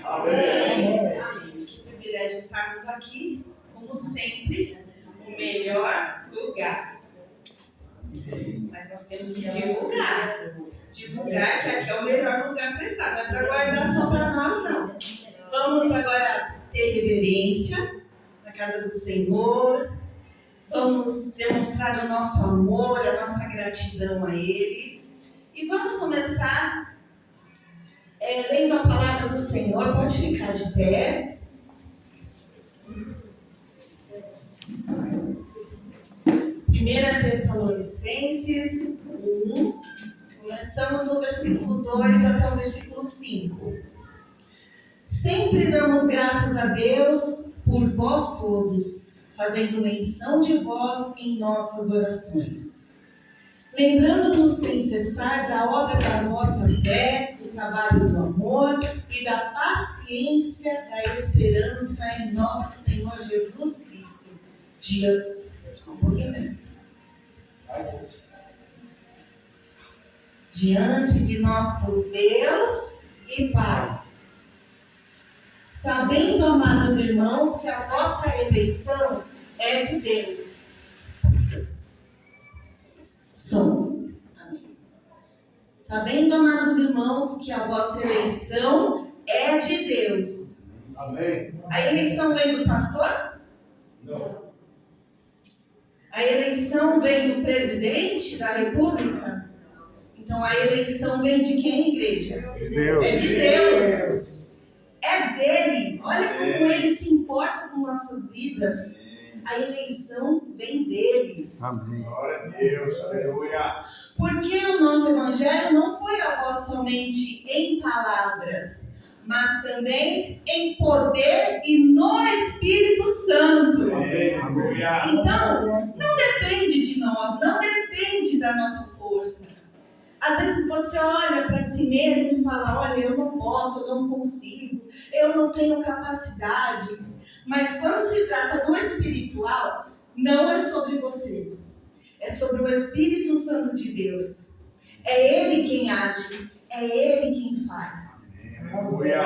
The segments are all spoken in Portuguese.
Amém. Amém. Que privilégio estarmos aqui, como sempre, o melhor lugar. Mas nós temos que divulgar. Divulgar que aqui é o melhor lugar para estar. Não é para guardar só para nós, não. Vamos agora ter reverência na casa do Senhor. Vamos demonstrar o nosso amor, a nossa gratidão a Ele. E vamos começar lendo a palavra do Senhor. Pode ficar de pé. Primeira Tessalonicenses 1. Começamos no versículo 2 até o versículo 5. Sempre damos graças a Deus por vós todos, fazendo menção de vós em nossas orações, lembrando-nos sem cessar da obra da vossa fé, do trabalho do amor e da paciência da esperança em nosso Senhor Jesus Cristo. Diante de nosso Deus e Pai. Sabendo, amados irmãos, que a vossa eleição é de Deus. Amém. Sabendo, amados irmãos, que a vossa eleição é de Deus. Amém. A eleição vem do pastor? Não. A eleição vem do presidente da República? Então a eleição vem de quem, igreja? Deus. É de Deus. É dele. Olha como ele se importa com nossas vidas. A eleição vem dele. Amém. Glória a Deus. Aleluia. Porque o nosso evangelho não foi a voz somente em palavras, mas também em poder e no Espírito Santo. Amém. Aleluia. Então, não depende de nós, não depende da nossa força. Às vezes você olha para si mesmo e fala, olha, eu não posso, eu não consigo, eu não tenho capacidade. Mas quando se trata do espiritual, não é sobre você. É sobre o Espírito Santo de Deus. É Ele quem age, é Ele quem faz.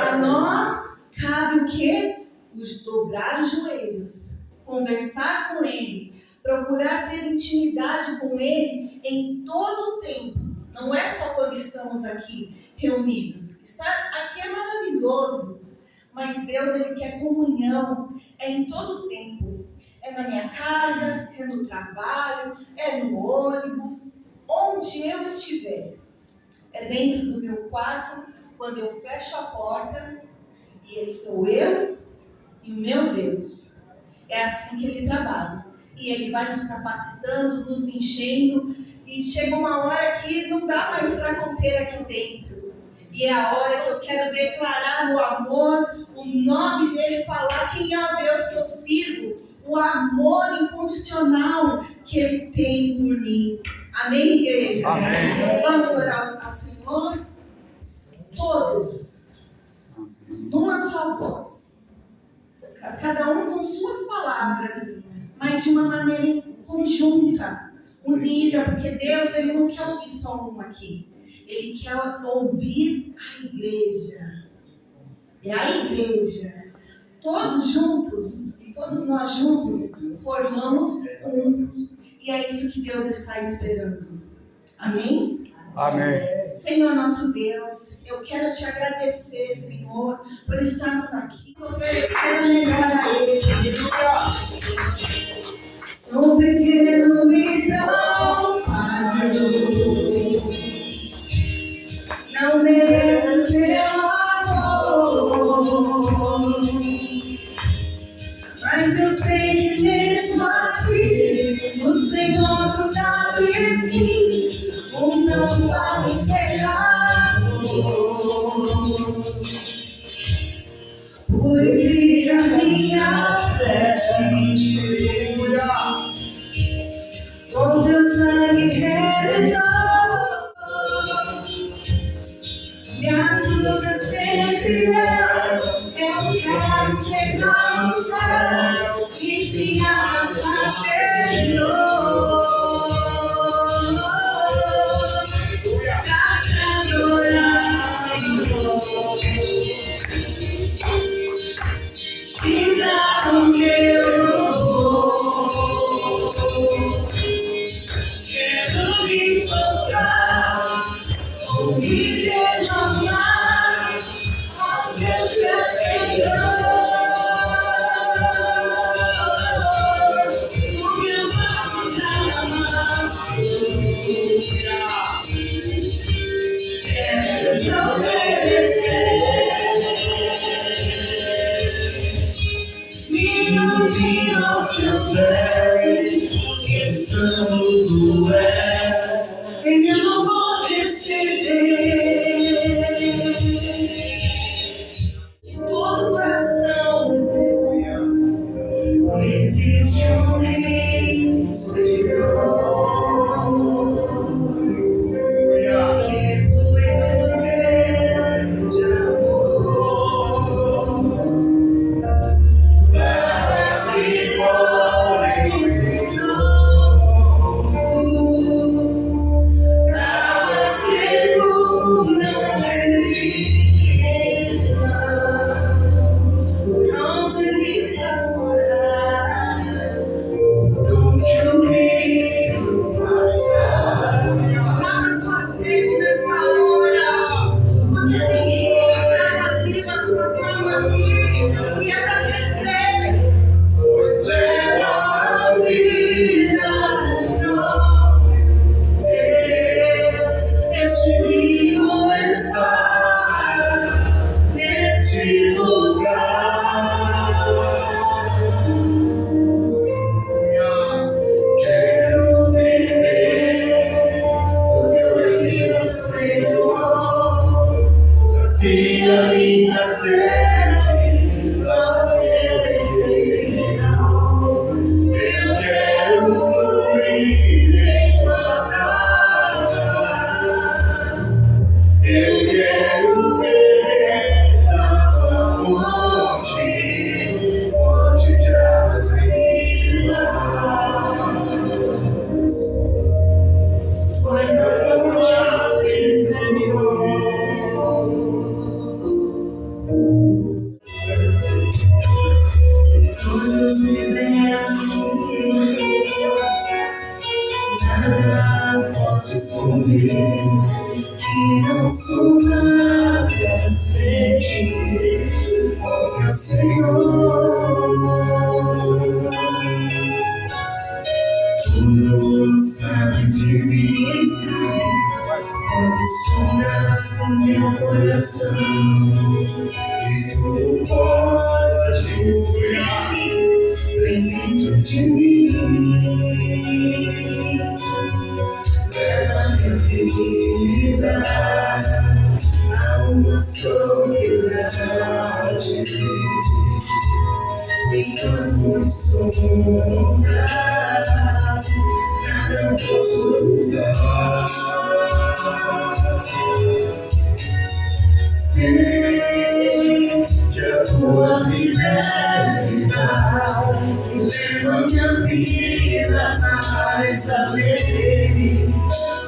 A nós cabe o quê? Os dobrar os joelhos, conversar com Ele, procurar ter intimidade com Ele em todo o tempo. Não é só quando estamos aqui reunidos. Estar aqui é maravilhoso, mas Deus, Ele quer comunhão, é em todo o tempo. É na minha casa, é no trabalho, é no ônibus, onde eu estiver. É dentro do meu quarto, quando eu fecho a porta, e sou eu e o meu Deus. É assim que Ele trabalha. E Ele vai nos capacitando, nos enchendo, e chega uma hora que não dá mais para conter aqui dentro. E é a hora que eu quero declarar o amor, o nome dele, falar quem é o Deus que eu sirvo, o amor incondicional que ele tem por mim. Amém, igreja? Amém. Vamos orar ao Senhor? Todos, numa só voz, cada um com suas palavras, mas de uma maneira conjunta, unida, porque Deus, Ele não quer ouvir só um aqui. Ele quer ouvir a igreja. É a igreja. Todos juntos, todos nós juntos, formamos um. E é isso que Deus está esperando. Amém? Amém. Senhor nosso Deus, eu quero te agradecer, Senhor, por estarmos aqui. Oferecer melhor a Ele. Sou pequeno e tão falho, não mereço teu amor, mas eu sei que mesmo assim o Senhor cuida de mim, não vai me pegar. Purifica minha fé, com teu sangue redentor, me ajuda sempre, eu quero chegar no céu e te abraçar, Senhor. Pra te adorar, este lugar. Quero beber do teu rio, Senhor. Sacia minha sede, lava meu interior. Eu quero fluir em tuas águas. Eu quero beber da tua fonte, fonte de águas vivas. Pois a fonte interior. Sonhos me vêm, nada posso esconder, que não sou nada sem ti, ó meu Senhor. Tudo sabes de mim, quando sondas o meu coração, e tudo podes ver bem dentro de mim. Leva minha vida a uma sobriedade, enquanto me sondas, nada posso mudar. Sei que a tua vida é vida, que leva minha vida mais além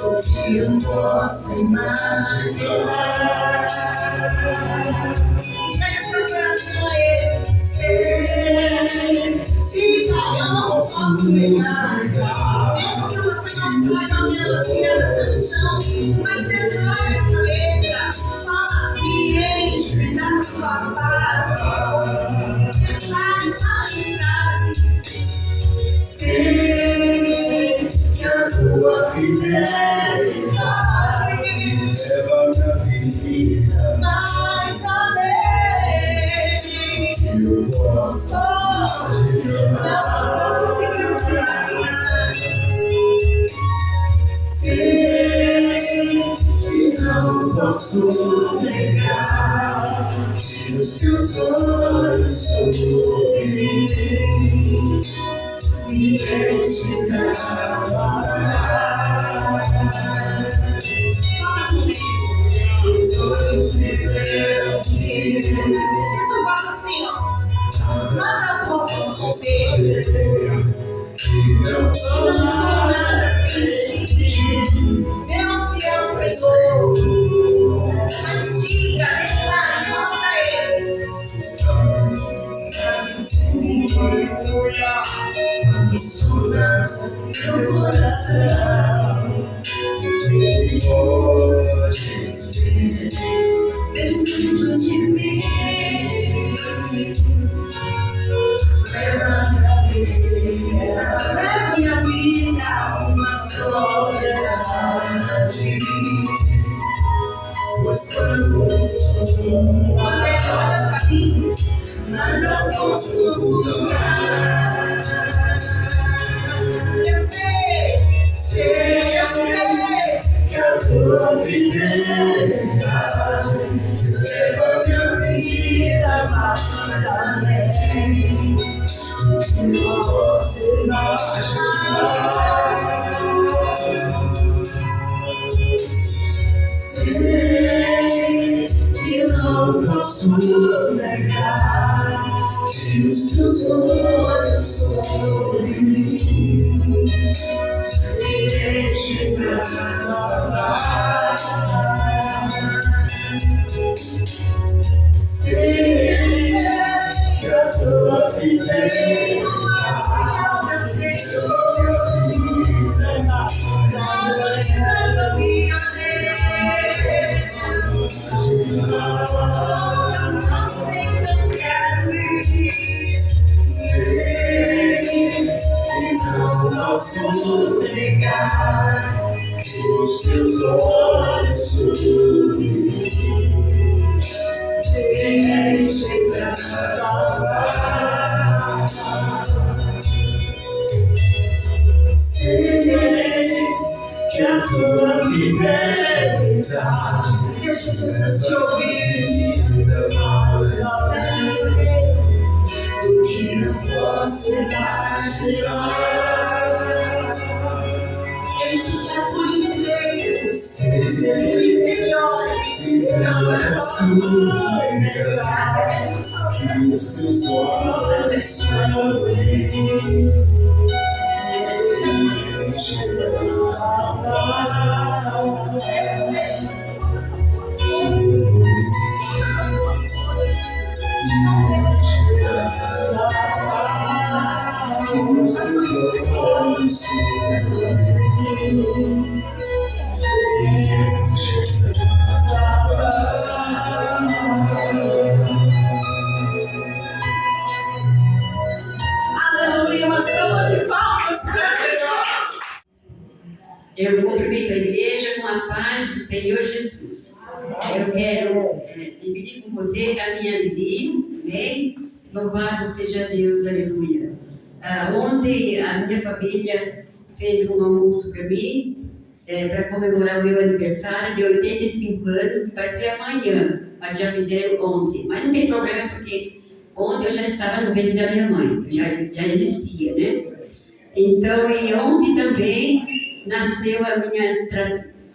do que eu posso imaginar. Nessa coração eu sei, se eu não posso negar, mesmo que você não saiba a melodia da canção, mas depois essa letra fala e enche da sua paz. Separe a frase. Sei que a tua fidelidade leva minha vida mais além. Eu posso não conseguimos imaginar. Sei que não posso negar que os teus olhos sobre mim me enchem d'água. Fala comigo. Os olhos me veem. Eu faço assim, ó. Nada posso esconder. Não sou nada sem ti, meu fiel Senhor. Mas diga, declare, fala pra ele. Sabes de mim, quando sondas meu coração, e podes ver dentro de mim. Leva minha vida a uma sobriedade, pois quando me sonho, quando eu olho pra mim, nada posso mudar. Eu sei que a tua fidelidade leva minha vida mais além. Não posso imaginar. Sei que não posso negar que os teus olhos sobre mim me enchem d'água. Sei que a tua fidelidade leva minha não posso negar que os teus olhos sobre mim Jesus, te ouvir. Do que eu posso imaginar. Ele te quer por inteiro. Por isso ele olha e olha que os teus olhos são aleluia, uma salva de palmas para Jesus. Eu cumprimento a igreja com a paz do Senhor Jesus. Eu quero dividir com vocês a minha alegria, amém? Louvado seja Deus, aleluia. Ontem a minha família fez um almoço para mim, para comemorar o meu aniversário de 85 anos, que vai ser amanhã, mas já fizeram ontem. Mas não tem problema, porque ontem eu já estava no ventre da minha mãe, eu já existia, né? Então, e ontem também nasceu a minha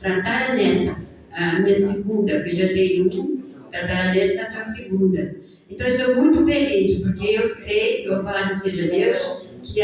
tataraneta, a minha segunda, porque já tenho tataraneta, nasceu a segunda. Então, estou muito feliz, porque eu sei, louvado seja Deus, que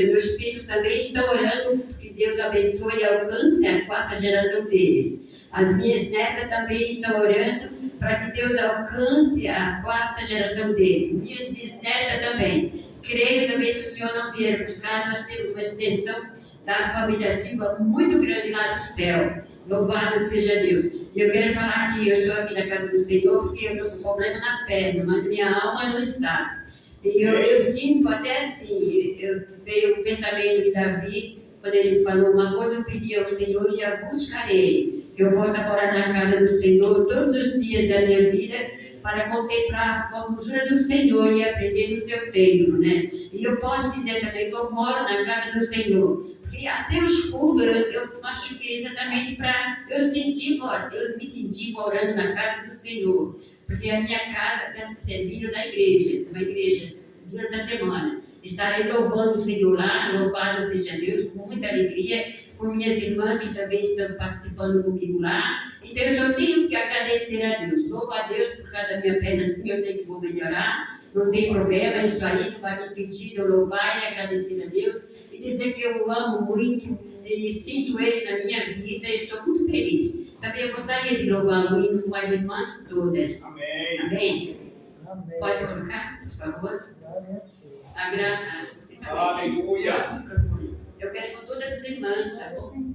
meus filhos também estão orando, que Deus abençoe e alcance a 4ª geração deles. As minhas netas também estão orando para que Deus alcance a 4ª geração deles. Minhas bisnetas também. Creio também, se o Senhor não vier buscar, nós temos uma extensão da família Silva muito grande lá no céu. Louvado seja Deus. E eu quero falar que eu estou aqui na casa do Senhor porque eu estou com problema na perna, mas minha alma não está. E eu sinto até assim, veio o pensamento de Davi, quando ele falou uma coisa, eu pedi ao Senhor e a buscarei, que eu possa morar na casa do Senhor todos os dias da minha vida, para contemplar a formosura do Senhor e aprender no seu templo, né? E eu posso dizer também que eu moro na casa do Senhor, porque até o escudo eu machuquei exatamente para eu me sentir morando na casa do Senhor, porque a minha casa está servindo na igreja, uma igreja, durante a semana. Estarei louvando o Senhor lá, louvado seja Deus, com muita alegria, com minhas irmãs que também estão participando comigo lá. Então eu só tenho que agradecer a Deus. Louvo a Deus por causa da minha perna, assim eu sei que vou melhorar, não tem problema, isso aí não vai me impedir de eu louvar e agradecer a Deus e dizer que eu o amo muito e sinto Ele na minha vida e estou muito feliz. Também eu gostaria de louvar o hino com as irmãs todas. Amém. Amém? Amém. Pode colocar, por favor? Aleluia. Eu quero com todas as irmãs, tá bom?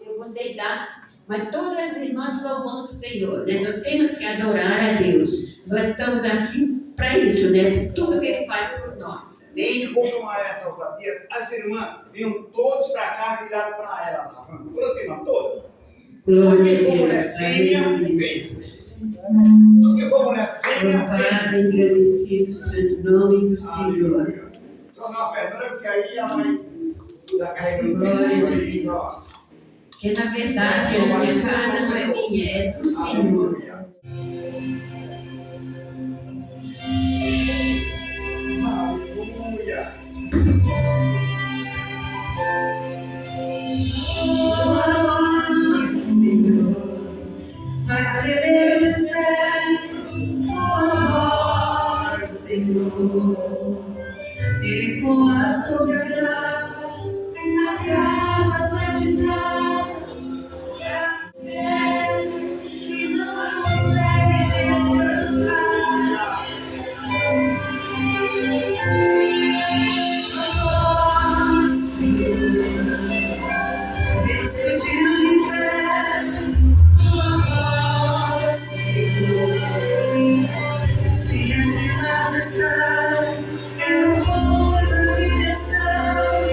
Eu vou deitar, mas todas as irmãs louvando o Senhor, né? Nós temos que adorar a Deus. Nós estamos aqui para isso, né? Por tudo que Ele faz por nós. Amém? Eu vou tomar essa ousadia. As irmãs vinham todos para cá, viraram para ela. Todas as irmãs, todas. Glória a Porque for mulher Deus. fêmea, Amém. vem. Porque for mulher fêmea, Louvado e agradecido seja o nome do Senhor. aleluia. Só não perdão, porque aí a mãe está carregando aí, nossa. Porque na verdade a minha casa não é minha, é do Senhor. Aleluia. Aleluia. Faz tremer o deserto, tua voz, Senhor, ecoa sobre as águas agitadas, pra ver que não consegue descansar. Tua voz, Senhor, despedindo de pressa. Cheia de majestade, eu vou na direção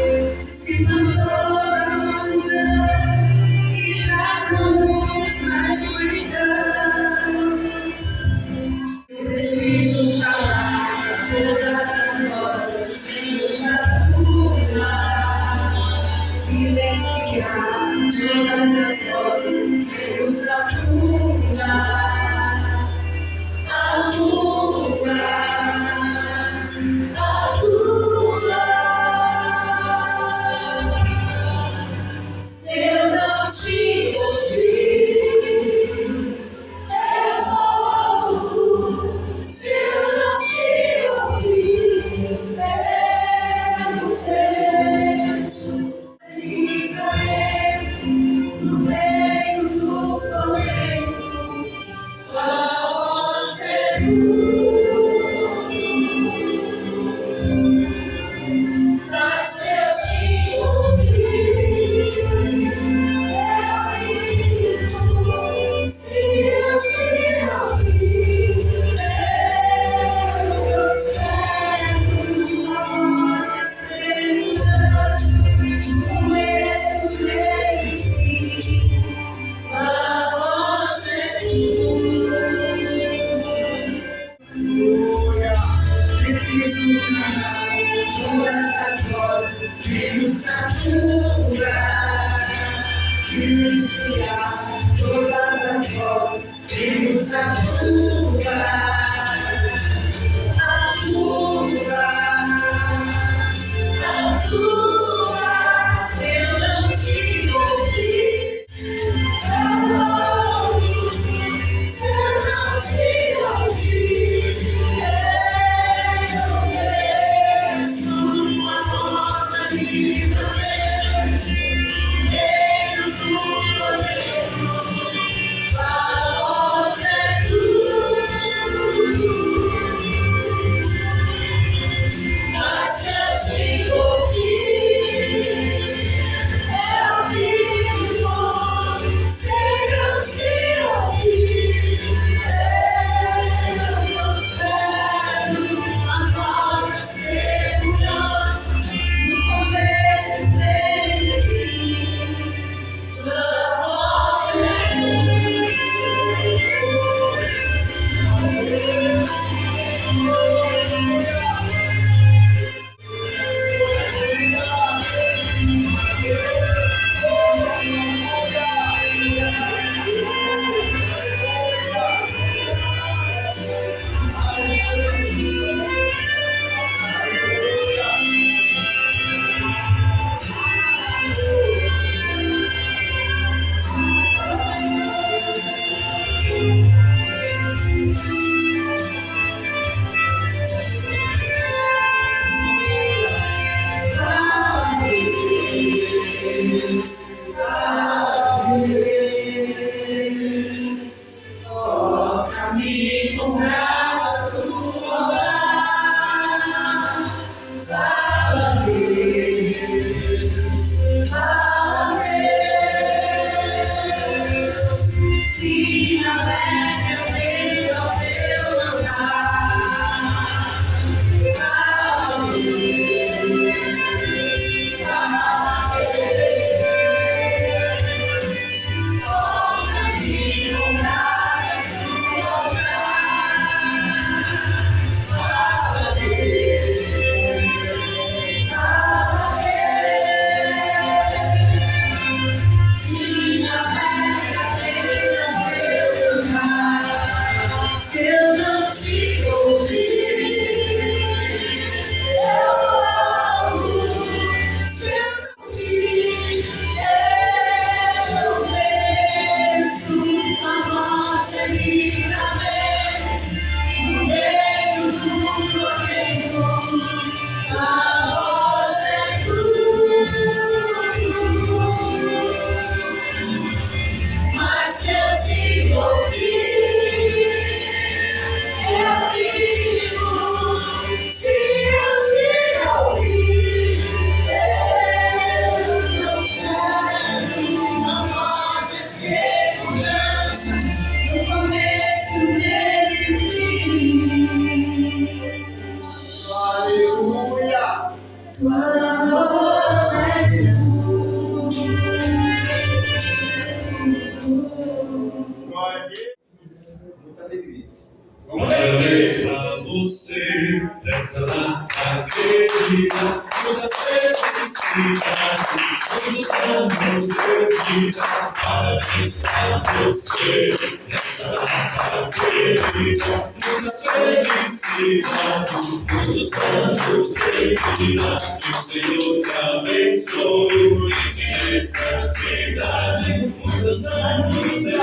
você nessa data querida, todas as felicidades, todos os anos de vida. Parabéns pra você nessa data querida, todas as felicidades, todos os anos de vida. Que o Senhor te abençoe e te dê santidade, muitos anos de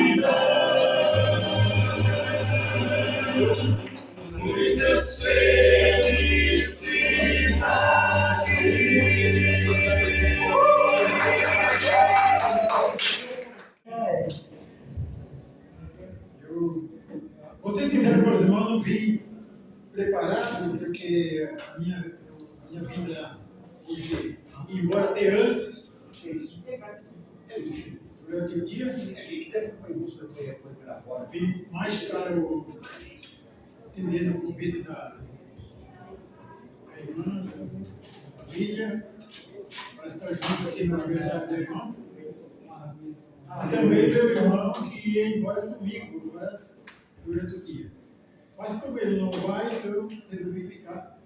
vida. Muitas felicidades. Vocês quiser, meus irmãos, não vim preparado, porque a minha vida hoje, embora até antes, Que isso? É lixo. durante o dia, É lixo. Deve ter música que foi pela fora. vim mais para o atender o convite da irmã, da família, para estar junto aqui no aniversário do irmão. Também meu irmão que ia embora comigo agora, durante o dia. Mas como ele não vai, então eu resolvi ficar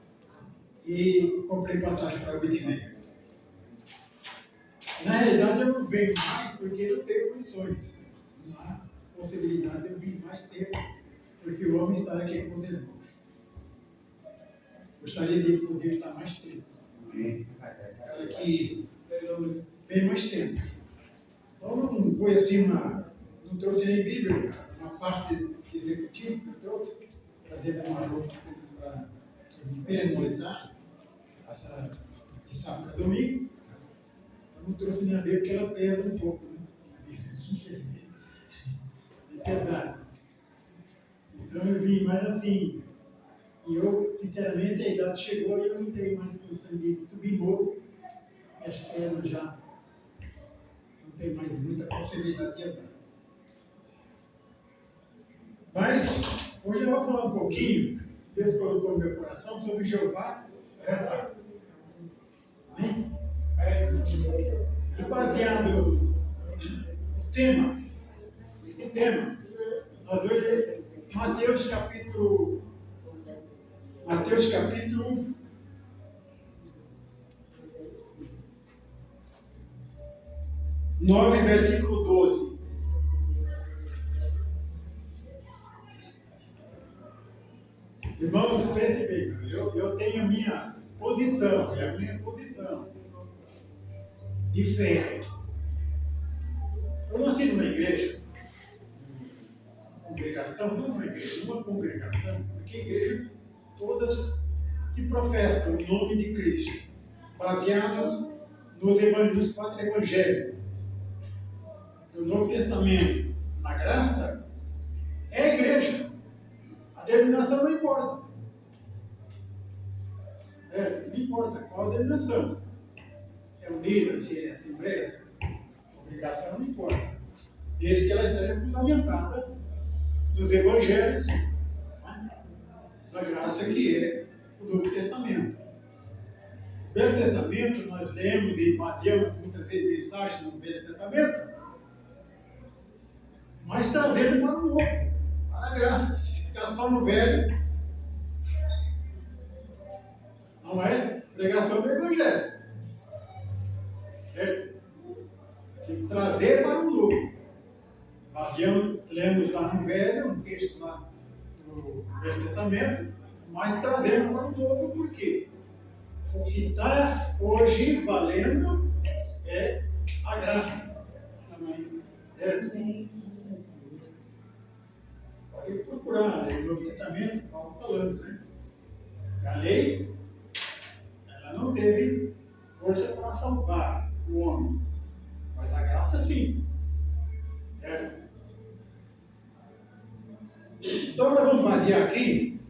e comprei passagem para 8h30. Na realidade, eu não venho mais porque eu tenho condições. Não há possibilidade de eu vir mais tempo, porque eu amo estar aqui com os irmãos. Gostaria de poder estar mais tempo. Cara que vem mais tempo. Então, não foi assim não trouxe nem Bíblia, uma parte executiva que eu trouxe, trazendo uma roupa para pernoitar, de sábado a domingo. Eu não trouxe nem a Bíblia, porque ela pesa um pouco, né? É pesada. Então eu vim mais assim. E eu, sinceramente, a idade chegou e eu não tenho mais condição de subir morro. Minhas pernas já não tem mais muita possibilidade de andar. Mas, hoje eu vou falar um pouquinho, Deus colocou no meu coração, sobre Jeová. Amém? E baseado no tema, esse tema, nós vamos ler Mateus capítulo 9, versículo 12. Irmãos, pense bem, eu tenho a minha posição, é a minha posição de fé. Eu nasci numa igreja, congregação, não uma igreja, uma congregação, porque igreja todas que professam o nome de Cristo, baseados nos 4 evangelhos do Novo Testamento, na graça, é a igreja. A denominação não importa. Não importa qual a denominação. Se é unida, se é assembleia, obrigação não importa. Desde que ela esteja fundamentada nos evangelhos, da graça que é o Novo Testamento. O Velho Testamento nós lemos e baseamos muitas vezes mensagens no Velho Testamento, mas trazendo para o Novo, para a graça. Se ficar só no Velho, não é pregação do Evangelho. Certo? Se trazer para o Novo. Baseamos, lemos lá no Velho, um texto lá do Velho Testamento, mas trazendo para o Novo, por quê? O que está hoje valendo é a graça. Pode procurar no Novo Testamento, Paulo falando, né? A lei, ela não teve força para salvar o homem, mas a graça sim. Então nós vamos basear aqui,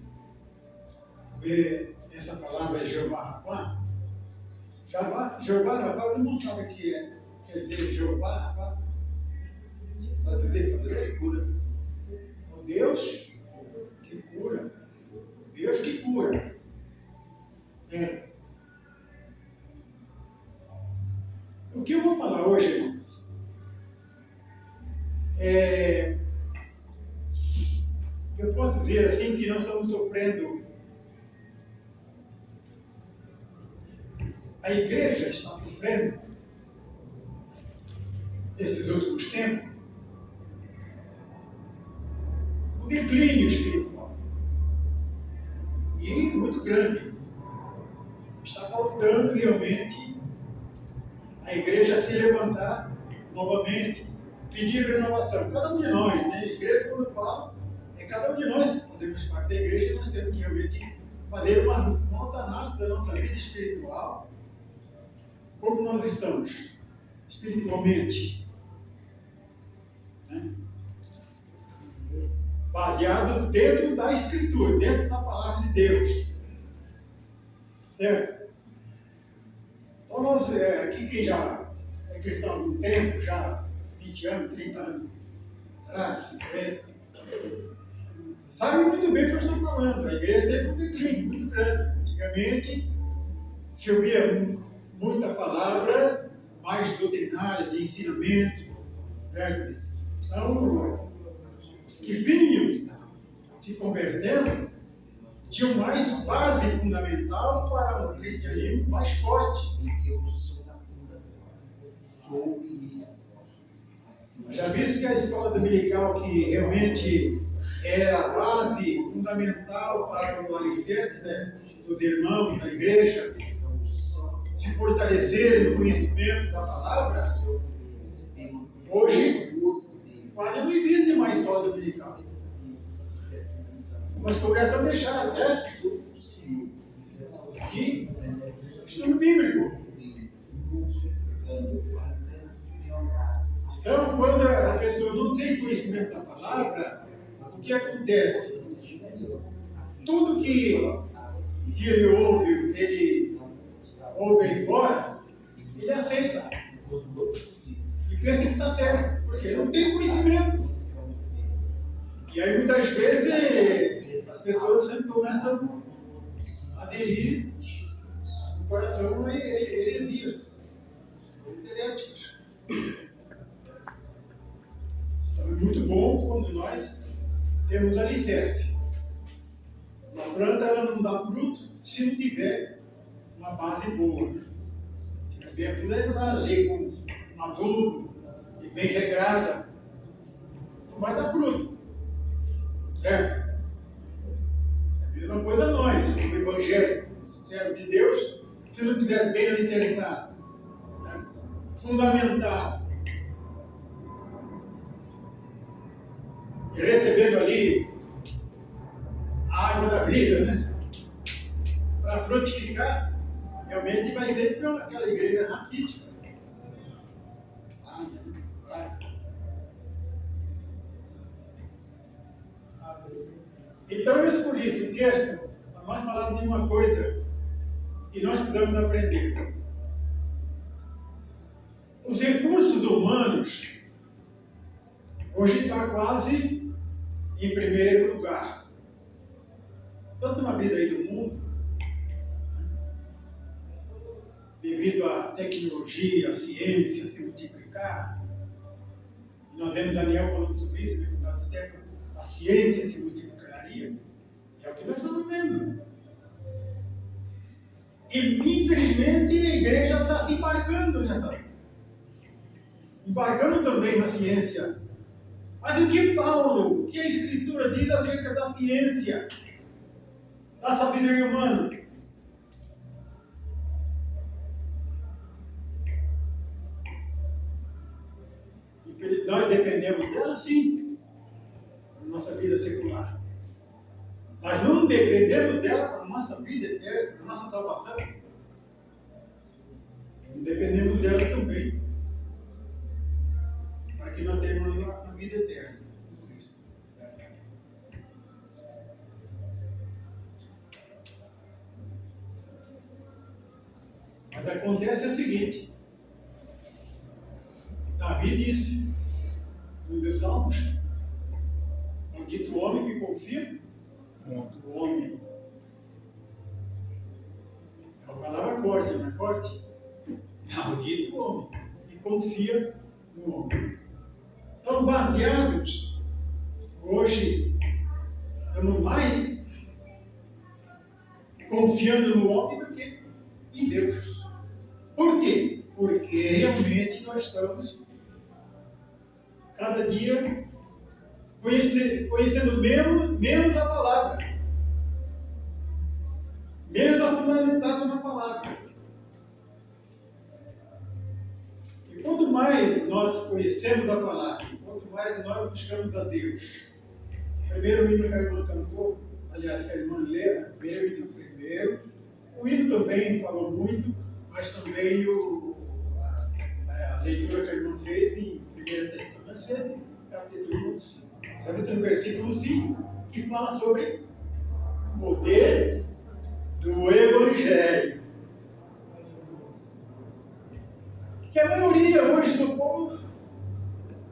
ver essa palavra é Jeová Rapá. Jeová Rapá, você não sabe o que é. Quer dizer Jeová Rapá? Traduzir que cura. O Deus que cura. Deus que cura. O que eu vou falar hoje, irmãos, eu posso dizer assim que nós estamos sofrendo. A igreja está sofrendo, nesses últimos tempos, um declínio espiritual. E muito grande. Está faltando realmente a igreja se levantar novamente, pedir renovação. Cada um de nós, né? A igreja, quando eu falo, cada um de nós fazemos parte da igreja e nós temos que realmente fazer uma análise da nossa vida espiritual. Como nós estamos espiritualmente? Né? baseados dentro da Escritura, dentro da palavra de Deus. Certo? Então, nós, aqui quem já é cristão há algum tempo, já 20 anos, 30 anos atrás, 50, sabe muito bem o que eu estou falando. A igreja teve um declínio muito grande. Antigamente, se ouvia muita palavra mais doutrinária, de ensinamento, certo? Então, os que vinham se convertendo tinham mais base fundamental para um cristianismo mais forte. Já visto que a escola dominical, que realmente é a base fundamental para o alicerce, né, dos irmãos da igreja, se fortalecerem no conhecimento da palavra, hoje quase não existe mais escola dominical. Mas começam a deixar até de estudo bíblico. Então, quando a pessoa não tem conhecimento da palavra, o que acontece? Tudo que ele ouve, que ele ouve aí fora, ele aceita. E pensa que está certo, porque ele não tem conhecimento. E aí, muitas vezes, as pessoas sempre começam a aderir no coração a heresias, heréticos. Então, é muito bom quando nós temos alicerce. Uma planta ela não dá fruto se não tiver uma base boa. Se tiver bem aproveitada ali com um adubo e bem regrada, não vai dar fruto. Certo? É a mesma coisa nós, o Evangelho, o servo de Deus, se não estiver bem alicerçado, né? Fundamentado, e recebendo ali a água da vida, né? Para frutificar, realmente vai ser aquela igreja raquítica. Então, eu escolhi esse texto para nós falarmos de uma coisa que nós precisamos aprender. Os recursos humanos hoje estão quase em primeiro lugar. Tanto na vida aí do mundo, devido à tecnologia, à ciência se multiplicar. Nós vemos Daniel falando sobre isso, a ciência se multiplicaria. É o que nós estamos vendo. E, infelizmente, a igreja está se embarcando embarcando também na ciência. Mas o que Paulo, o que a Escritura diz acerca da ciência, da sabedoria humana? Nós dependemos dela, sim, na nossa vida secular. Mas não dependemos dela para a nossa vida eterna, para a nossa salvação. Não dependemos dela também, para que nós tenhamos a vida eterna com Cristo. Mas acontece o seguinte: Davi disse no dos Salmos, maldito o homem que confia no homem. É uma palavra forte, não é forte? Maldito o homem que confia no homem. Então, baseados, hoje, estamos mais confiando no homem do que em Deus. Por quê? Porque realmente nós estamos cada dia conhecendo menos a palavra, menos a fundamentada na palavra. E quanto mais nós conhecemos a palavra, quanto mais nós buscamos a Deus. Primeiro hino que a irmã cantou, aliás, que a irmã lê, primeiro. O hino também falou muito, mas também a leitura que a irmã fez em 1 Tessalonicenses, capítulo 5. Sabe, tem no versículo 5 que fala sobre o poder do Evangelho. Que a maioria hoje do povo,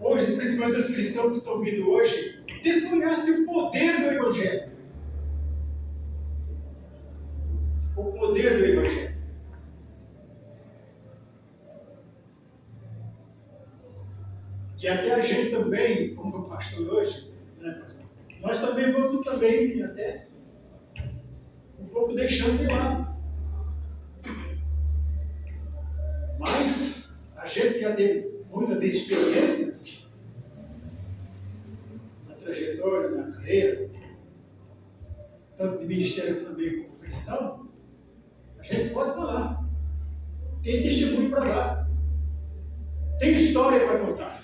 hoje, principalmente os cristãos que estão vindo hoje, desconhecem o poder do Evangelho. O poder do Evangelho. E até a gente também, como o pastor hoje, né, pastor? Nós também vamos também até um pouco deixando de lado. Mas a gente já teve muitas experiências na trajetória, na carreira, tanto de ministério também como cristão, a gente pode falar. Tem testemunho para dar. Tem história para contar.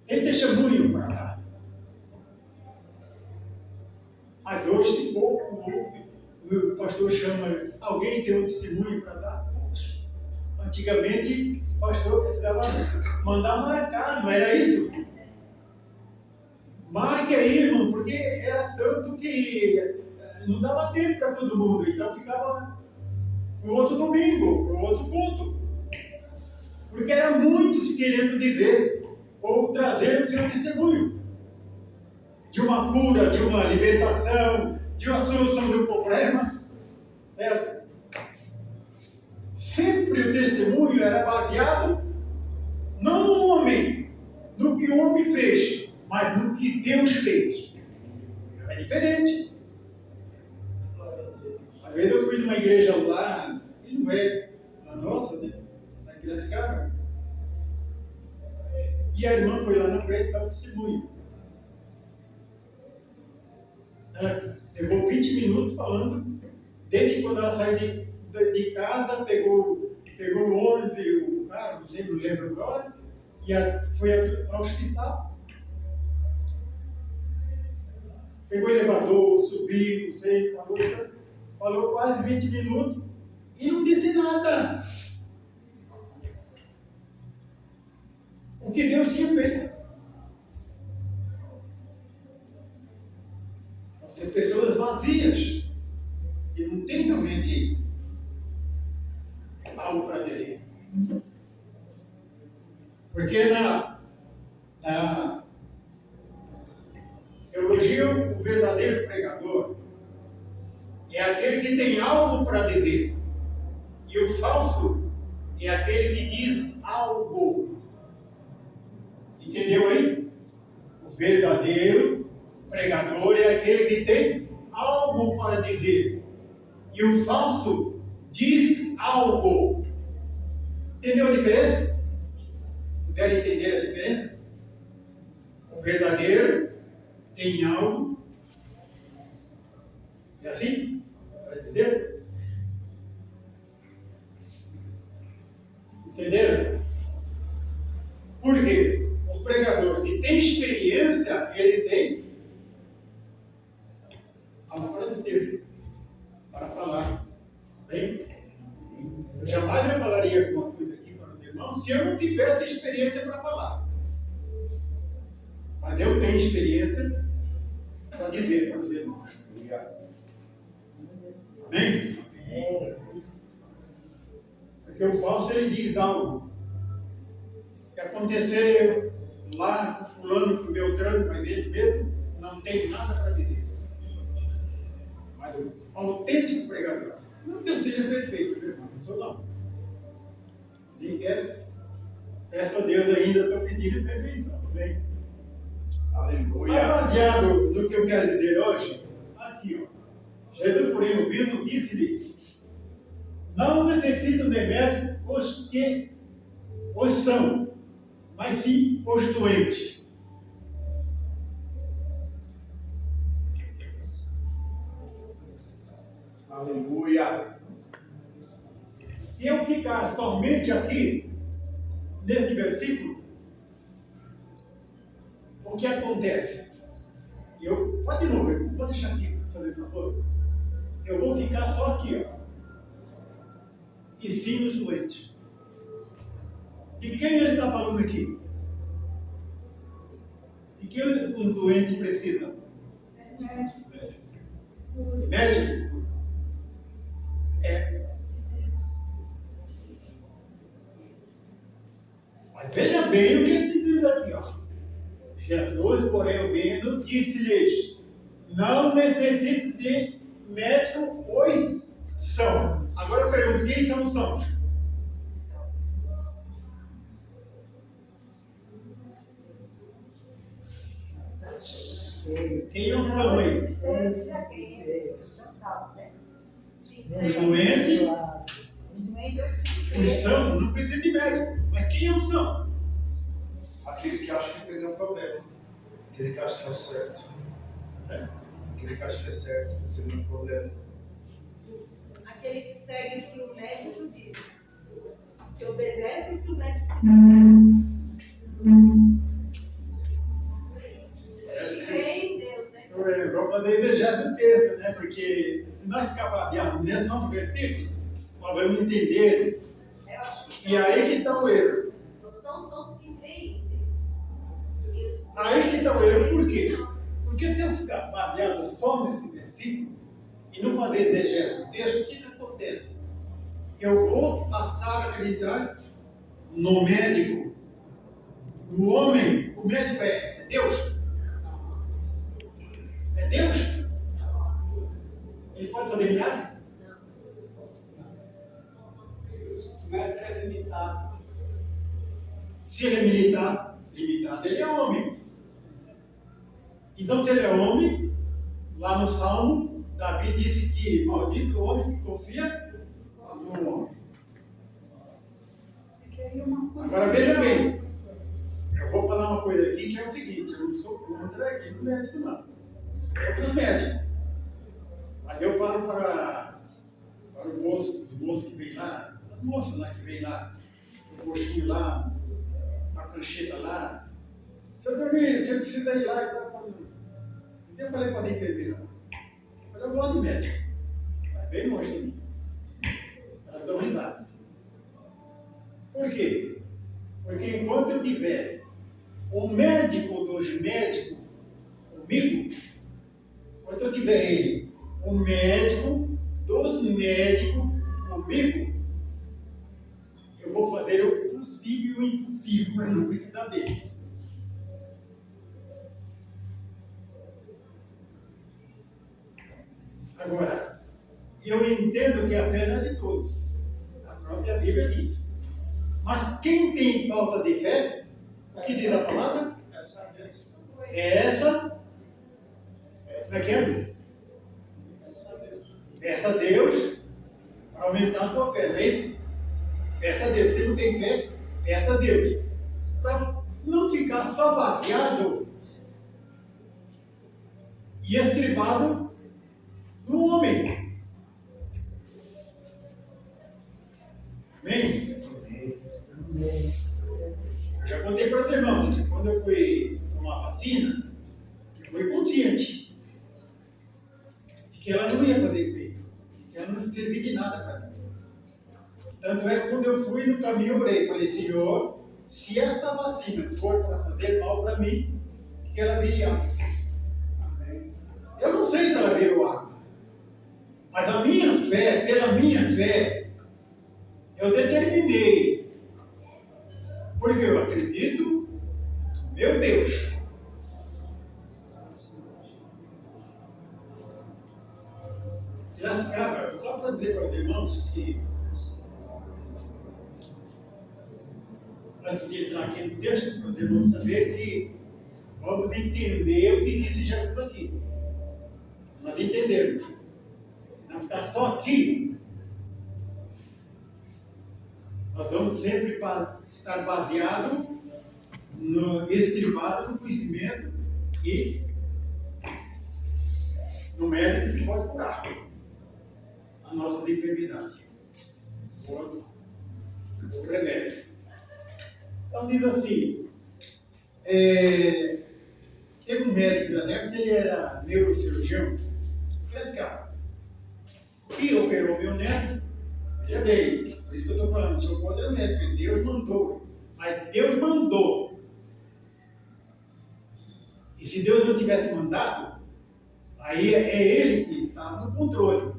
Tem testemunho para dar. Mas hoje se pouco, o pastor chama, alguém tem um testemunho para dar? Antigamente, o pastor precisava mandar marcar, não era isso? Marque aí, irmão, porque era tanto que não dava tempo para todo mundo, então ficava para o outro domingo, para o outro culto. Porque era muitos querendo dizer ou trazer o seu testemunho de uma cura, de uma libertação, de uma solução de um problema. Sempre o testemunho era baseado não no homem, no que o homem fez, mas no que Deus fez. É diferente. Às vezes eu fui numa igreja lá, e não é a nossa, né? Na igreja de Piracicaba. E a irmã foi lá na frente dar o testemunho. Ela levou 20 minutos falando, desde quando ela saiu de casa, pegou o ônibus e o carro, não sei, não lembro agora, e foi ao hospital. Pegou o elevador, subiu, não sei, falou quase 20 minutos e não disse nada. O que Deus tinha feito. São pessoas vazias que não têm realmente algo para dizer. Porque na teologia, o verdadeiro pregador é aquele que tem algo para dizer. E o falso é aquele que diz algo. Entendeu aí? O verdadeiro pregador é aquele que tem algo para dizer. E o falso diz algo. Entendeu a diferença? Querem entender a diferença? O verdadeiro tem algo. É assim? Para dizer? Entenderam? Por quê? O pregador que tem experiência, ele tem algo para dizer, para falar. Bem, eu jamais eu falaria alguma coisa aqui para os irmãos se eu não tivesse experiência para falar. Mas eu tenho experiência para dizer para os irmãos. Amém? Porque o falso ele diz algo. Que aconteceu lá com fulano, com o Beltrano, mas ele mesmo não tem nada para dizer. Mas o autêntico pregador, não que eu seja perfeito, meu irmão, eu sou não. Nem quero. Peço a Deus ainda, estou pedindo perfeição, amém? Aleluia. Mas baseado no que eu quero dizer hoje, aqui, ó. Jesus, porém, ouvindo, disse-lhes: não necessitam de médico os que os são, mas sim os doentes. Aleluia. Se eu ficar somente aqui, nesse versículo, o que acontece? Pode de novo, irmão, pode deixar aqui, por favor. Eu vou ficar só aqui, ó. E sim os doentes. De quem ele está falando aqui? E que os doentes precisam? Médico? É. Mas veja bem o que ele diz aqui, ó. Jesus, porém, ouvindo, disse-lhes: não necessito de médico, pois são. Agora eu pergunto: quem são os sãos? Quem é os são aí? Os doentes, os são, não precisa de médico. Mas quem é o são? Aquele que acha que tem nenhum problema. Aquele que acha que é o certo. Aquele que acha que é certo, não tem nenhum problema. Aquele que segue o que o médico diz. Que obedece o que o médico diz. Eu vou fazer invejar do texto, né? Porque se nós ficarmos dentro só no versículo, nós vamos entender. E aí que está o erro. São os que creem. Aí que está o erro. Por quê? Porque se eu ficar baseado só nesse versículo e não fazer exegese do texto, o que acontece? Eu vou passar a acreditar no médico, no homem. O médico é Deus? É Deus? Ele pode fazer milagre? O médico é limitado. Se ele é limitado, ele é homem. Então, se ele é homem, lá no Salmo, Davi disse que maldito o homem que confia no homem. Agora veja bem, eu vou falar uma coisa aqui que é o seguinte: eu não sou contra aqui do médico, não. Sou contra os médicos. Mas eu falo para os moços que vêm lá, as moças lá que vêm lá, o postinho lá, a prancheta lá. Você precisa ir lá e tal. Eu falei para a enfermeira, eu gosto de médico, mas bem longe de mim. Elas dão risada. Por quê? Porque enquanto eu tiver o médico dos médicos comigo, enquanto eu tiver ele, o médico dos médicos comigo, eu vou fazer o possível e o impossível para não precisar dele. Agora, eu entendo que a fé não é de todos. A própria Bíblia diz. Mas quem tem falta de fé, o que diz a palavra? Essa aqui é a Deus. Peça a Deus para aumentar a sua fé, não é isso? Peça a Deus. Se não tem fé, peça a Deus. Para não ficar só baseado e estribado no homem. Amém? Eu já contei para os irmãos que quando eu fui tomar vacina, eu fui consciente de que ela não ia fazer bem, que ela não servia de nada para mim. Tanto é que quando eu fui no caminho, eu orei, falei: Senhor, se essa vacina for para fazer mal para mim, que ela vire água. Eu não sei se ela virou água. Mas a minha fé, pela minha fé, eu determinei. Porque eu acredito no meu Deus. Piracicaba, só para dizer para os irmãos que, antes de entrar aqui no texto, para os irmãos saberem que vamos entender o que disse Jesus aqui. Nós entendemos. Não ficar só aqui, nós vamos sempre estar baseados, estribado no conhecimento e no médico que pode curar a nossa enfermidade, o remédio. Então diz assim, teve um médico, por exemplo, que ele era neurocirurgião, praticava. E operou meu neto, veja bem, por isso que eu estou falando, sou contra o médico, porque Deus mandou, mas Deus mandou E se Deus não tivesse mandado, aí é Ele que está no controle.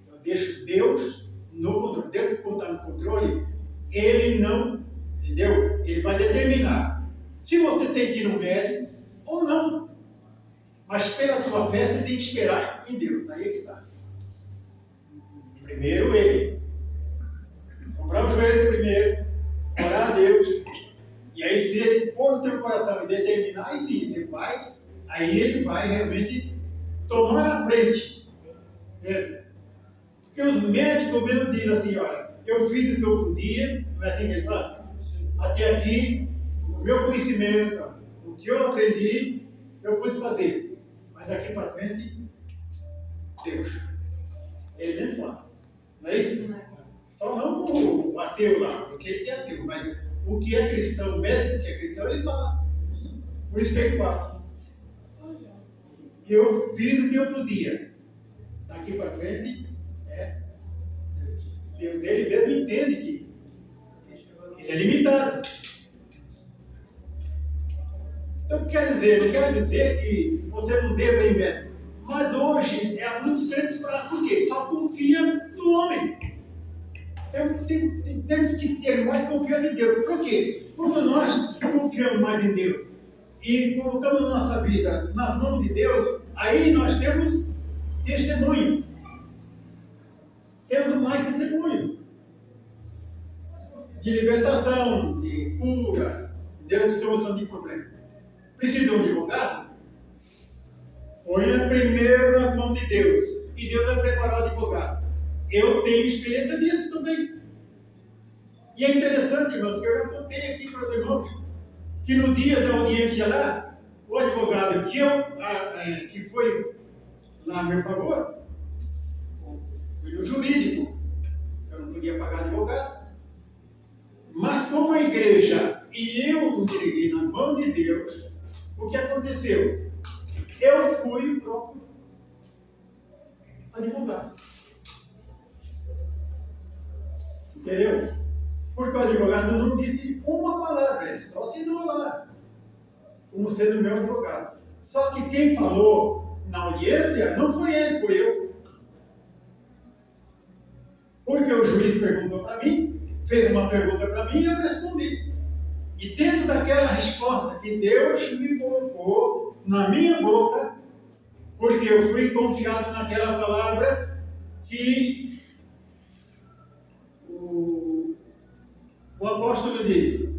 Eu deixo Deus no controle. Deus que está no controle, Ele não, entendeu? Ele vai determinar se você tem que ir no médico ou não. Mas pela sua fé, você tem que esperar em Deus. Aí é que está. Primeiro Ele. Dobrar o joelho primeiro, orar a Deus. E aí, se Ele pôr no teu coração e determinar, aí sim, você vai, aí Ele vai realmente tomar a frente. Porque os médicos mesmo dizem assim, olha, eu fiz o que eu podia, não é assim que eles falam? Até aqui, o meu conhecimento, o que eu aprendi, eu pude fazer. Mas daqui para frente, Deus. Ele mesmo fala. Não é isso? Só não o ateu lá, porque ele é ateu, mas o que é cristão, o médico que é cristão, ele fala. Por isso que ele fala. Eu fiz o que eu podia. Daqui para frente, Deus dele mesmo entende que ele é limitado. Então, não quero dizer que você não deva ir médico. Mas hoje é muitos crentes para por quê? Só confia no homem. Temos que ter mais confiança em Deus. Por quê? Quando nós confiamos mais em Deus e colocamos a nossa vida nas mãos de Deus, aí nós temos testemunho. Temos mais testemunho de libertação, de cura, de solução de problemas. Precisa de um advogado? Ponha primeiro nas mãos de Deus e Deus vai preparar o advogado. Eu tenho experiência disso também. E é interessante, irmãos, que eu já contei aqui para os irmãos, que no dia da audiência lá, o advogado que foi lá a meu favor, foi no jurídico, eu não podia pagar advogado, mas como a igreja e eu entreguei na mão de Deus, o que aconteceu? Eu fui o próprio advogado. Entendeu? Porque o advogado não disse uma palavra, ele só assinou lá, como sendo meu advogado. Só que quem falou na audiência não foi ele, foi eu. Porque o juiz perguntou para mim, fez uma pergunta para mim e eu respondi. E dentro daquela resposta que Deus me colocou na minha boca, porque eu fui confiado naquela palavra que o apóstolo diz: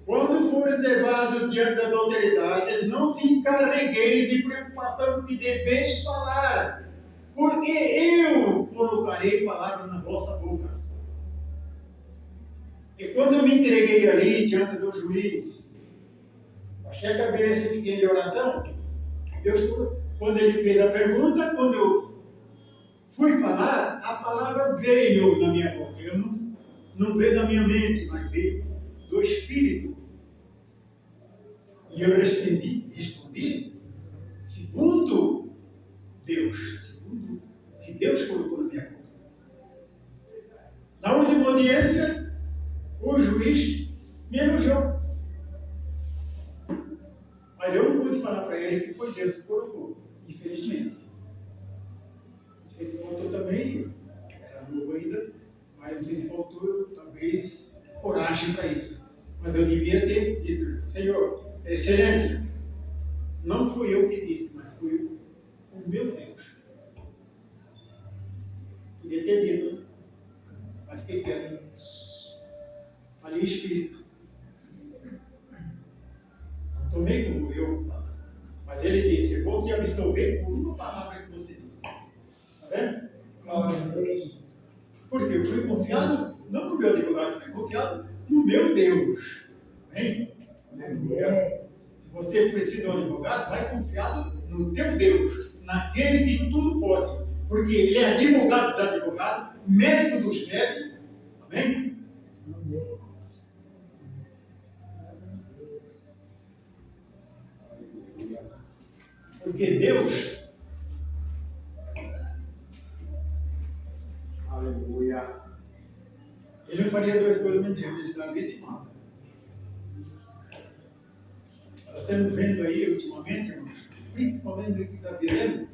quando fores levado diante das autoridades, não se encarreguei de preocupação que deveis falar, porque eu colocarei palavras na vossa boca. E quando eu me entreguei ali diante do juiz, baixei a cabeça e fiquei em oração, Deus, quando ele fez a pergunta, quando eu fui falar, a palavra veio na minha boca. Eu não veio da minha mente, mas veio do Espírito. E eu respondi segundo Deus, segundo o que Deus colocou na minha boca. Na última audiência, o juiz me elogiou. Mas eu não pude falar para ele que foi Deus que colocou, infelizmente. Não sei se faltou também, era novo ainda, mas não sei se faltou talvez coragem para isso. Mas eu devia ter dito: Senhor, excelência, não fui eu que disse, mas foi o meu Deus. Podia ter dito, mas fiquei quieto. Falei o Espírito. Não tomei como eu, mas ele disse: eu vou te absolver por uma palavra que você disse. Está vendo? Porque eu fui confiado, não no meu advogado, mas confiado no meu Deus. Amém? Se você precisa de um advogado, vai confiado no seu Deus, naquele que tudo pode. Porque ele é advogado dos advogados, médico dos médicos. Amém? Porque Deus, aleluia, ele não faria duas coisas ao mesmo tempo, ele dá vida e mata. estamos vendo aí ultimamente, irmãos, principalmente no que está virando,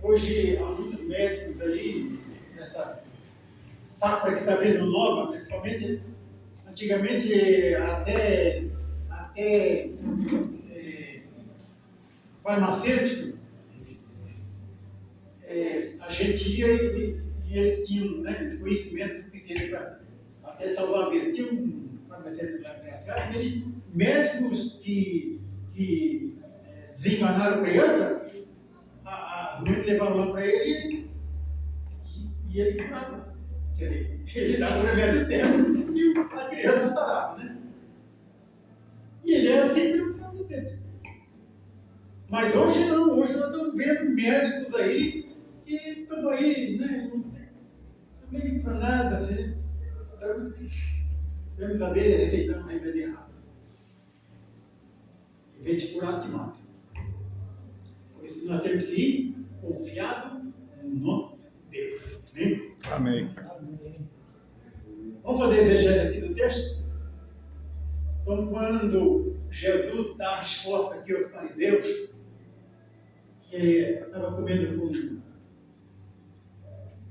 hoje há muitos médicos aí, nessa safra que está vindo nova, principalmente, antigamente até farmacêutico, a gente ia e eles tinham, né, conhecimento suficiente para até salvar a vida. Tinha um farmacêutico lá em médicos que desenganaram crianças, as mães levavam lá para ele e ele curava. Quer dizer, ele dava o remédio tempo e a criança parava, né? E ele era sempre um farmacêutico. Mas hoje não, hoje nós estamos vendo médicos aí que estão aí, né? Não tem para nada, assim. Então, vamos saber receitar um remédio errado. Em vez de curar, te mata. Por isso nós temos que ir confiado no nosso Deus. Amém? Amém. Vamos fazer a exegese aqui do texto? Então, quando Jesus dá a resposta aqui aos fariseus, que ele estava comendo com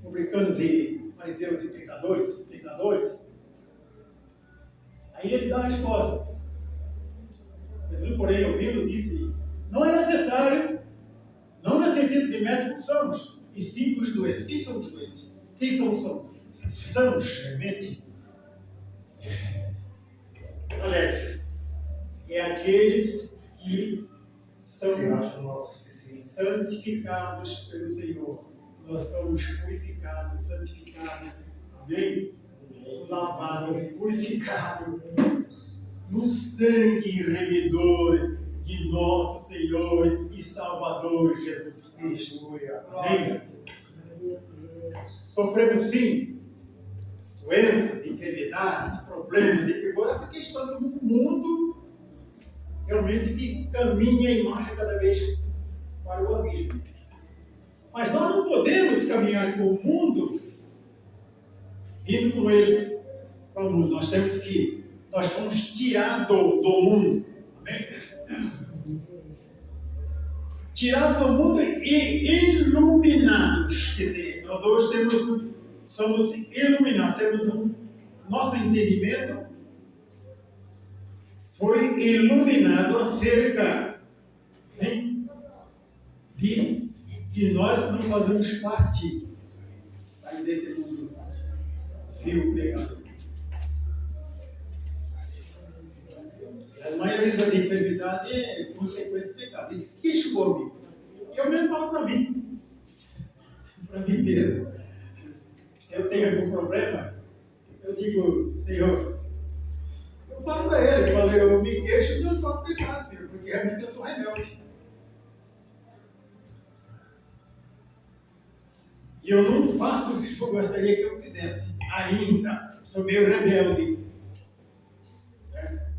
publicanos e fariseus e pecadores, aí ele dá a resposta. Jesus, porém, ouvindo, disse: não é necessário, não no sentido de médicos sãos, e sim os doentes. Quem são os doentes? Quem são os sãos? Sãos, realmente. Alex, é aqueles que são santificados pelo Senhor. Nós somos purificados, santificados, amém? Lavados, purificados no sangue remidor de nosso Senhor e Salvador Jesus Cristo. Amém? Sofremos sim doenças, enfermidades, problemas, dificuldades, porque estamos num mundo realmente que caminha e marcha cada vez para o abismo. Mas nós não podemos caminhar com o mundo indo com eles para o mundo. Nós fomos tirados do mundo. Amém? Tirados do mundo e iluminados. Quer dizer, nós hoje somos iluminados, temos nosso entendimento foi iluminado acerca, hein, de que nós não fazemos parte desse mundo vil pecador. A maioria das enfermidades é consequência do pecado. Diz: quem chegou-me? E eu mesmo falo para mim mesmo. Eu tenho algum problema, eu digo: Senhor, eu falo para ele, eu me queixo do meu próprio pecado, Senhor, porque realmente eu sou rebelde. E eu não faço o que o Senhor gostaria que eu fizesse. Ainda sou meio rebelde. Certo?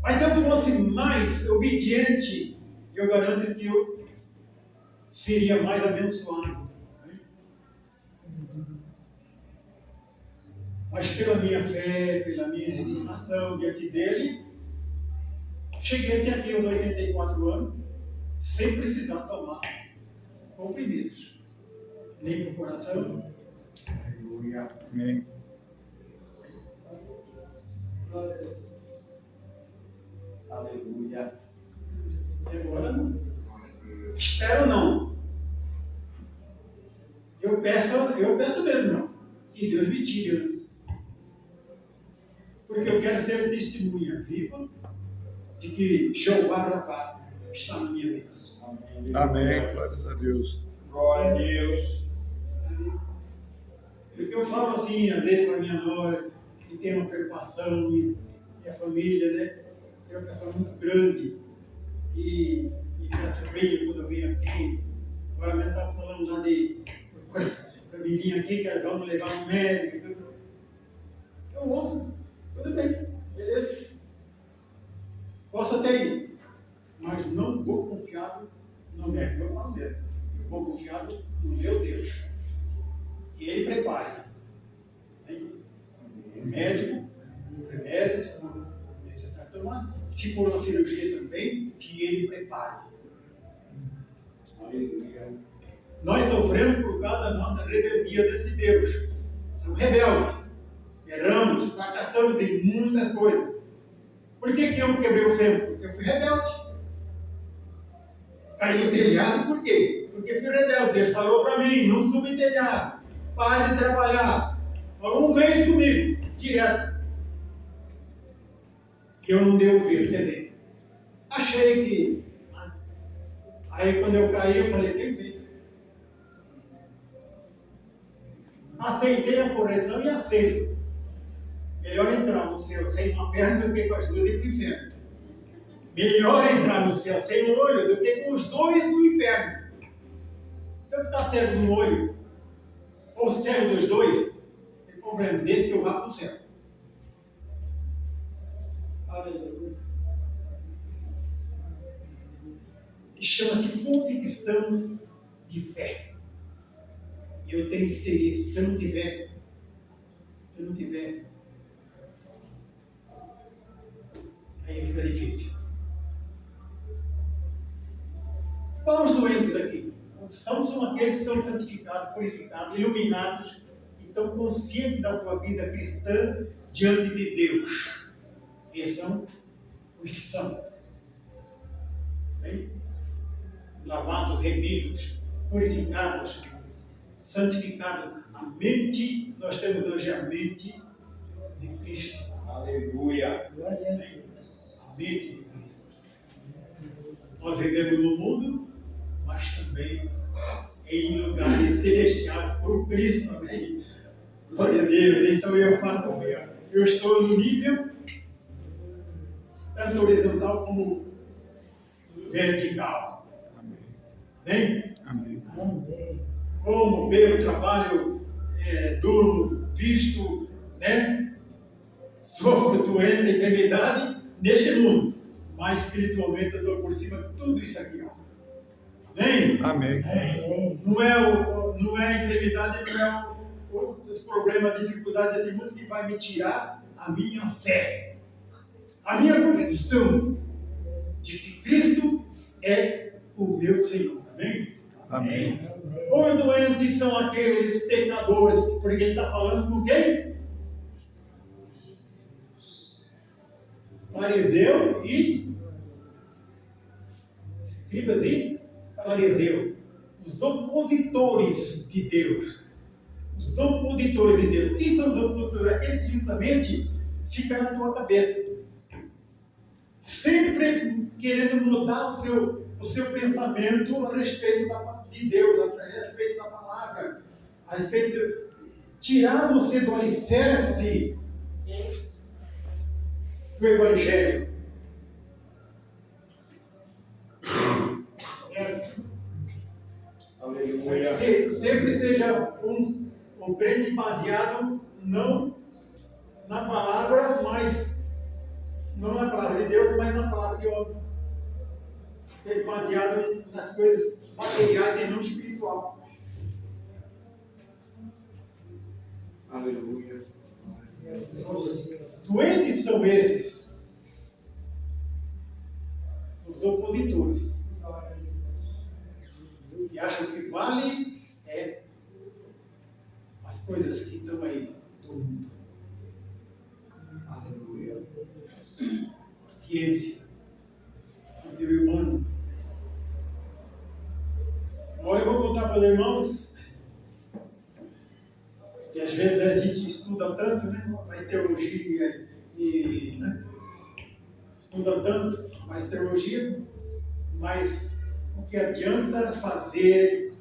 Mas se eu fosse mais obediente, eu garanto que eu seria mais abençoado. Mas pela minha fé, pela minha resignação diante dele, cheguei até aqui aos 84 anos, sem precisar tomar comprimidos, nem para o coração. Aleluia. Amém. Aleluia. E agora não. Espero não. Eu peço mesmo não. Que Deus me tire antes. Porque eu quero ser testemunha viva de que Jeová Rapá está na minha vida. Amém. Glórias a Deus. Glória a Deus. Porque eu falo assim, às vezes, para minha nora, que tem uma preocupação, e a família, né? Tem uma preocupação muito grande. E minha sobrinha, quando eu vim aqui, agora mesmo estava falando lá para mim vir aqui, que vamos levar um médico. Eu ouço, tudo bem, beleza. Posso até ir, mas não vou confiado no médico, eu falo mesmo. Eu vou confiado no meu Deus. E ele prepare. O médico, o remédio, necessário. Então se for uma cirurgia também, que Ele prepare. Aleluia. Nós sofremos por causa da nossa rebeldia diante de Deus. Somos rebeldes. Erramos, fracassamos em muitas coisas. Por que eu quebrei o fêmur? Porque eu fui rebelde. Caí no telhado, por quê? Porque fui rebelde. Deus falou para mim, não suba em telhado. Pare de trabalhar. Falou uma vez comigo, direto. Eu não dei ouvido, quer dizer, achei que... Aí quando eu caí, eu falei, bem feito. Aceitei a correção e aceito. Melhor entrar no céu sem uma perna do que com as duas ir para o inferno. Melhor entrar no céu sem um olho do que com os dois no inferno. Se eu ficar cego no olho, ou cego dos dois, tem problema desse que eu vá para o céu. Aleluia. E chama-se convicção de fé. Eu tenho que ter isso. Se eu não tiver, aí fica difícil. Quais os doentes aqui? São aqueles que são santificados, purificados, iluminados e estão conscientes da sua vida cristã diante de Deus. Esses são os santos. Bem? Lavados, remidos, purificados, santificados. A mente, nós temos hoje a mente de Cristo. Aleluia. A mente de Cristo. Nós vivemos no mundo, mas também em lugares celestiais por Cristo também. Glória a Deus. Então eu estou no nível tanto horizontal como vertical. Amém? Amém. Como bebo, trabalho, durmo, visto, né? Sofro doença, enfermidade neste mundo. Mas espiritualmente eu estou por cima de tudo isso aqui. Ó. Amém? Amém. Não é a enfermidade, não é os problemas, a dificuldade desse mundo que vai me tirar a minha fé. A minha convicção de que Cristo é o meu Senhor. Amém? Amém. Os doentes são aqueles pecadores, porque ele está falando com quem? Fariseu e escribas e fariseu. Os opositores de Deus. Os opositores de Deus. Quem são os opositores? Aqueles que justamente ficam na tua cabeça. Sempre querendo mudar o seu pensamento a respeito de Deus, a respeito da palavra, a respeito de tirar você do alicerce do Evangelho. Aleluia. Sempre seja um crente baseado não na palavra, mas não na palavra de Deus, mas na palavra de homem. Ser baseado nas coisas materiais e não espiritual. Aleluia. Doentes são esses, os opositores, que acham que vale as coisas que estão aí do mundo. Aleluia. Ciência, saber humano. Agora eu vou contar para os irmãos, que às vezes a gente estuda tanto, né? Faz teologia e estuda tanto, faz teologia, mas o que adianta fazer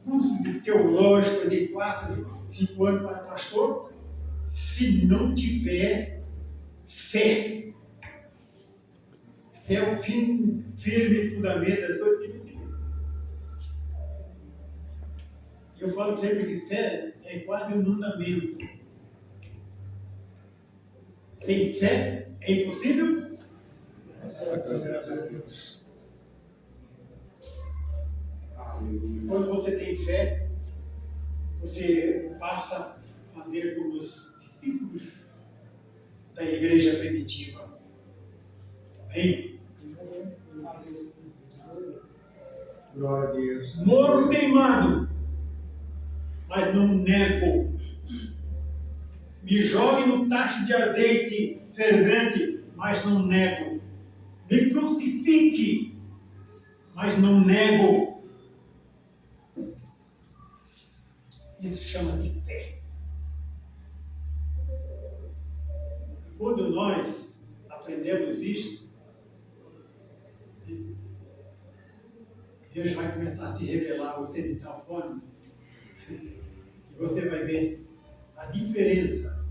curso de teológico de 4, 5 anos para pastor, se não tiver fé? Fé é o firme fundamento das coisas que não se vê. Eu falo sempre que fé é quase um mandamento. Sem fé é impossível? Quando você tem fé, você passa a fazer como os discípulos da igreja primitiva. Amém? Glória a Deus. Morro queimado, mas não nego. Me jogue no tacho de azeite fervente, mas não nego. Me crucifique, mas não nego. Isso chama de fé. Quando nós aprendemos isso, Deus vai começar a te revelar você de tal forma que você vai ver a diferença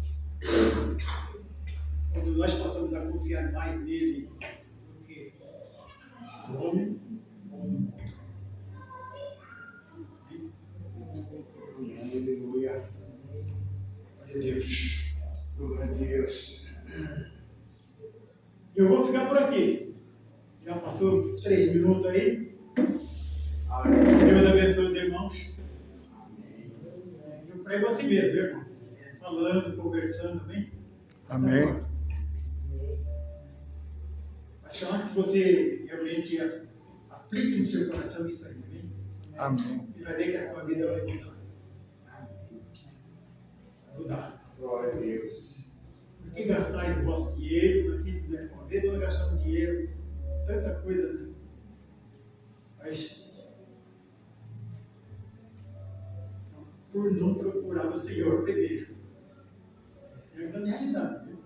quando nós passamos a confiar mais nele do que no homem ou no mundo. Aleluia. Glória a Deus. Glória a Deus. Eu vou ficar por aqui. Já passou 3 minutos aí. Deus abençoe os irmãos. Eu prego assim mesmo, viu, irmão? Falando, conversando também. Amém. Mas só antes você realmente aplique no seu coração isso aí, amém? Amém. E vai ver que a sua vida vai mudar. Mudar. Glória a Deus. Por que gastar o vosso dinheiro naquilo que deve comer? Nós gastamos dinheiro, tanta coisa, né? Mas por não procurar o Senhor primeiro. Essa é a grande realidade, viu?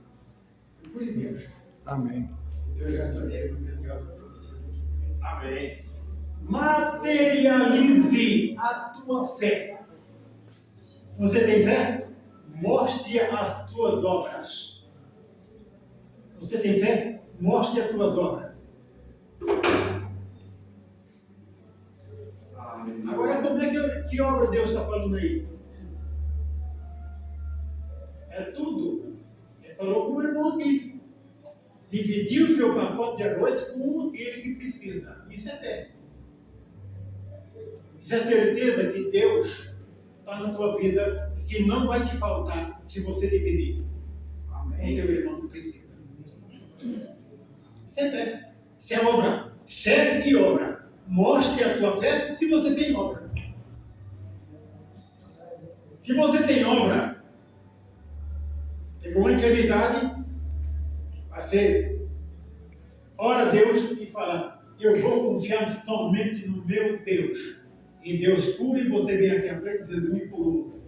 Procure Deus. Amém. Deus vai fazer uma grande obra. Amém. Materialize a tua fé. Você tem fé? Mostre as tuas obras. Você tem fé? Mostre as tuas obras. Amém. Agora, como é que obra Deus está falando aí? É tudo. Ele falou com o irmão aqui. Dividir o seu pacote de arroz com aquele que precisa. Isso é fé. Isso é certeza que Deus está na tua vida e que não vai te faltar se você dividir com o teu irmão que precisa. Isso é fé. Isso é obra. Fé e obra. Mostre a tua fé se você tem obra. Se você tem obra, pegou uma enfermidade, você ora a Deus e fala: eu vou confiar somente no meu Deus. E Deus cura e você vem aqui à frente e diz: me curou.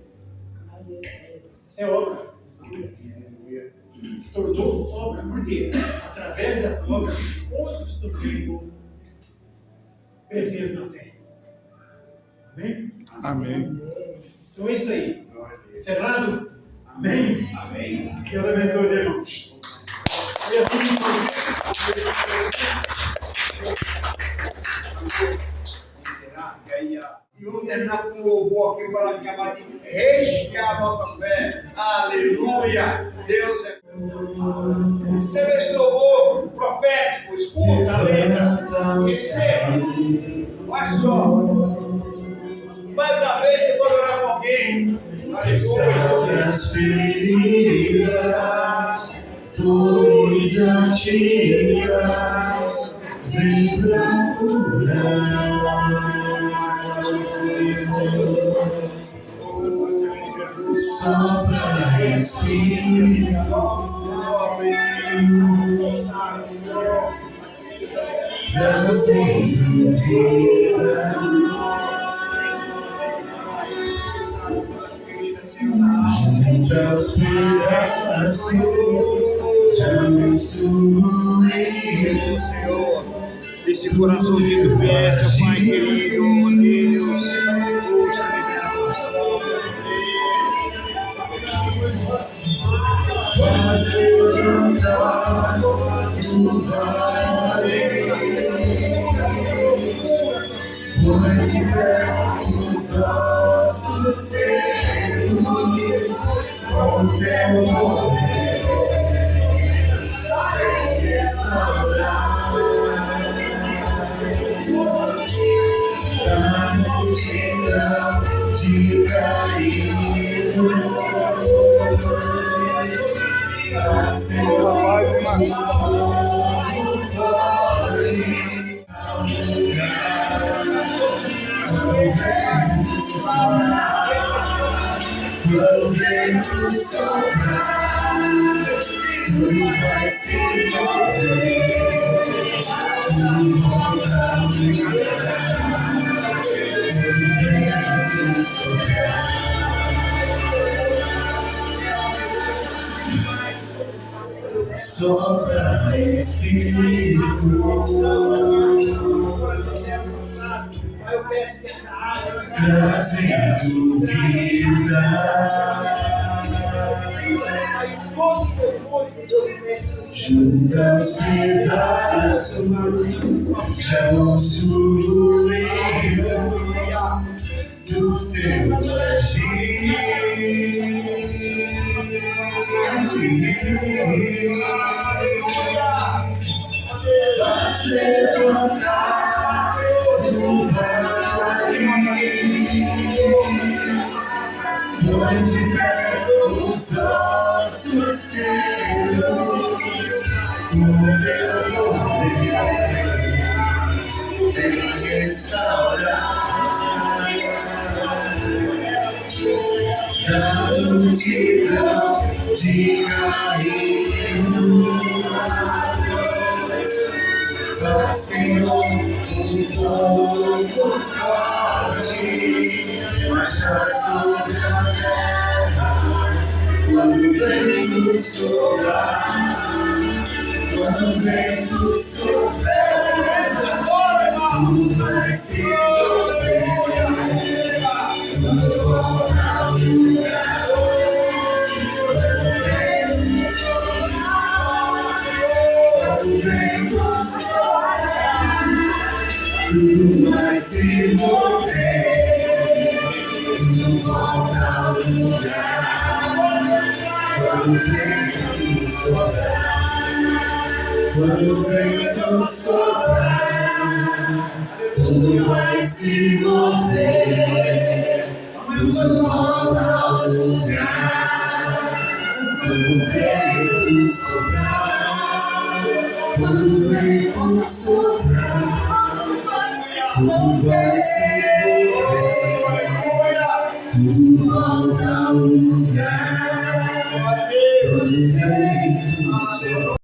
É obra. Tornou obra, porque através da obra, outros também vão crescer na fé. Amém? Amém. Então é isso aí. Cerrado? Amém? Amém. Deus abençoe os irmãos. E assim, E vamos terminar com um louvor aqui para acabar de rechear a nossa fé. Aleluia! Deus é. Receba esse louvor profético, escuta a letra, receba. Olha só. Mais uma vez você pode orar com alguém. Aleluia! As feridas, dores antigas, vem pra curar. Sopra Espírito, trazendo vida. Junta os pedaços, abençoe, Senhor, esse coraçãozinho do pé, seu Pai querido, Deus, puxa, libertação. faz levantar do vale, põe de pé os ossos secos, com teu poder, restaurar da multidão de caídos. Faz teu tudo vai se mover, tudo volta ao lugar, vento soprar. Sopra Espírito, trazendo vida. Junta os pedaços, já ouço o ruído do teu agir. Faz levantar do vale, põe de pé os ossos seus, com teu poder, vem restaurar. Da multidão de caídos, faz, Senhor, um povo forte, marcha sobre a terra, quando o vento soprar, quando o vento soprar, tudo vai se mover, tudo volta ao lugar. Tudo vai se mover, tudo volta ao lugar. Quando o vento soprar, quando o vento soprar, tudo vai se mover, tudo volta ao lugar. Quando o vento soprar, quando o vento soprar, tudo vai se mover, tudo volta ao lugar. Quando o vento soprar.